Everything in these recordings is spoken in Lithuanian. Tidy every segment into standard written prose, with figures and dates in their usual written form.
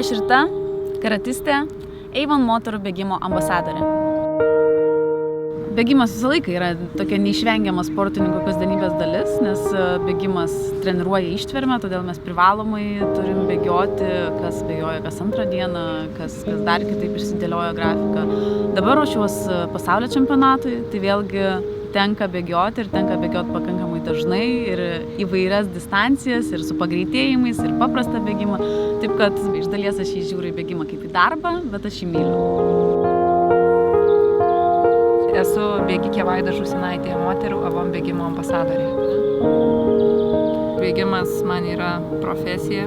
Aš Rita, karatistė, Avon moterų bėgimo ambasadorė. Bėgimas visą laiką yra tokia neišvengiama sportininkų kasdienybės dalis, nes bėgimas treniruoja ištvermę, todėl mes privalomai turim bėgioti, kas bėgioja kas antrą dieną, kas dar kitaip išsidėlioja grafiką. Dabar ruošiuos pasaulio čempionatui, tai vėlgi tenka bėgioti ir tenka bėgioti pakankamai dažnai ir įvairias distancijas ir su pagreitėjimais ir paprastą bėgimą. Taip kad iš dalies aš jį žiūriu į bėgimą kaip į darbą, bet aš jį myliu. Esu bėgikė Vaida Žūsinaitė, moterų Avon bėgimo ambasadorė. Bėgimas man yra profesija.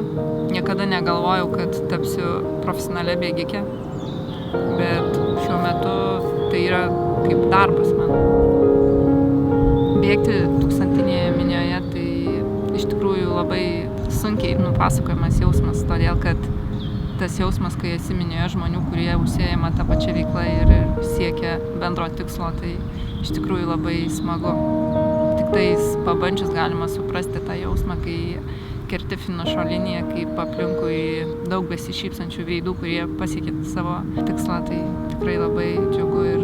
Niekada negalvojau, kad tapsiu profesionale bėgikė, bet šiuo metu tai yra kaip darbas man. Bėgti tūkstantinėje minioje tai iš tikrųjų labai sunkiai nupasakojamas jausmas, todėl kad tas jausmas, kai esi minioje žmonių, kurie užsiėma tą pačią veiklą ir siekia bendro tikslo, tai iš tikrųjų labai smagu. Tik tais pabandžius galima suprasti tą jausmą, kai kerti finišo liniją, kaip aplinkui daug besišypsančių veidų, kurie pasiekė savo tikslą, tai tikrai labai džiugu ir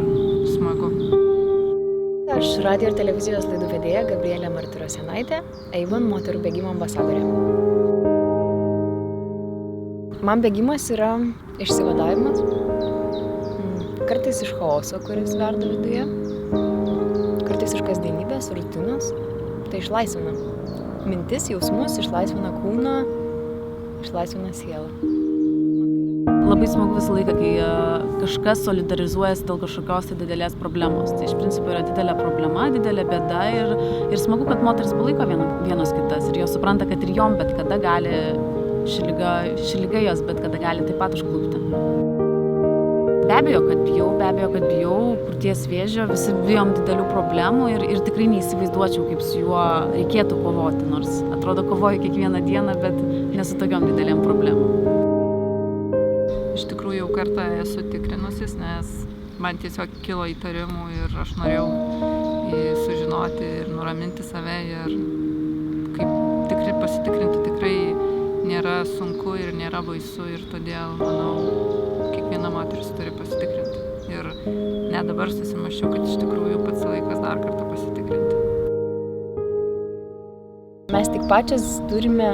smagu. Aš radijo ir televizijos laidų vedėja Gabrielė Martirosianaitė, Avon moterų bėgimo ambasadorė. Man bėgimas yra išsivadavimas, kartais iš chaoso, kuris verda viduje, kartais iš kasdienybės, rutinos, tai išlaisvina mintis, jausmus, išlaisvina kūną, išlaisvina sielą. Labai smagu visą laiką, kai kažkas solidarizuojasi dėl kažkokios didelės problemos. Tai iš principo yra didelė problema, didelė bėda ir smagu, kad moteris palaiko vienos kitas ir jos supranta, kad ir jom bet kada gali ši liga jos bet kada gali taip pat užklupti. Be abejo, kad bijau krūties vėžio, visi bijom didelių problemų ir tikrai neįsivaizduočiau, kaip su juo reikėtų kovoti, nors atrodo kovoju kiekvieną dieną, bet ne su tokiom didelėm problemom. Iš tikrųjų jau kartą esu tikrinusis, nes man tiesiog kilo įtarimų ir aš norėjau sužinoti ir nuraminti save ir kaip pasitikrinti tikrai nėra sunku ir nėra baisu ir todėl, manau, kiekviena moteris turi pasitikrinti. Ir net dabar susimąsčiau, kad iš tikrųjų pats laikas dar kartą pasitikrinti. Mes tik pačias turime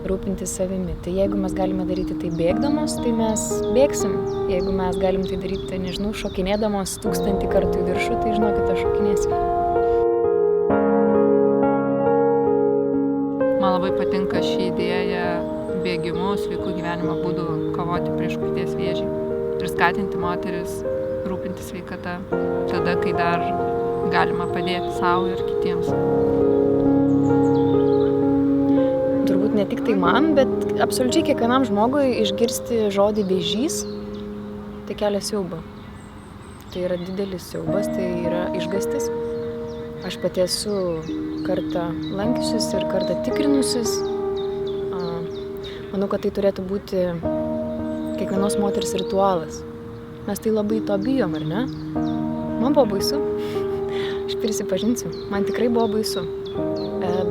rūpintis savimi. Tai jeigu mes galime daryti tai bėgdamos, tai mes bėgsim. Jeigu mes galim tai daryti, nežinau, šokinėdamos 1000 kartų į viršų, tai žinokit, aš šokinėsiu. Man labai patinka ši idėja bėgimu, sveikų gyvenimo būdų kovoti prieš krūties vėžį ir skatinti moteris rūpintis sveikata tada, kai dar galima padėti savo ir kitiems. Turbūt ne tik tai man, bet absoliučiai kiekvienam žmogui išgirsti žodį vėžys, tai kelia siaubą. Tai yra didelis siaubas, tai yra išgąstis. Aš pati esu kartą lankiusis ir kartą tikrinusis. Manau, kad tai turėtų būti kiekvienos moters ritualas. Mes tai labai to bijom, ar ne? Man buvo baisu. Aš prisipažinsiu, man tikrai buvo baisu.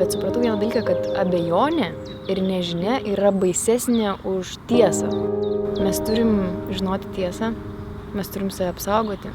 Bet supratau vieną dalyką, kad abejonė ir nežinia yra baisesnė už tiesą. Mes turim žinoti tiesą, mes turim save apsaugoti.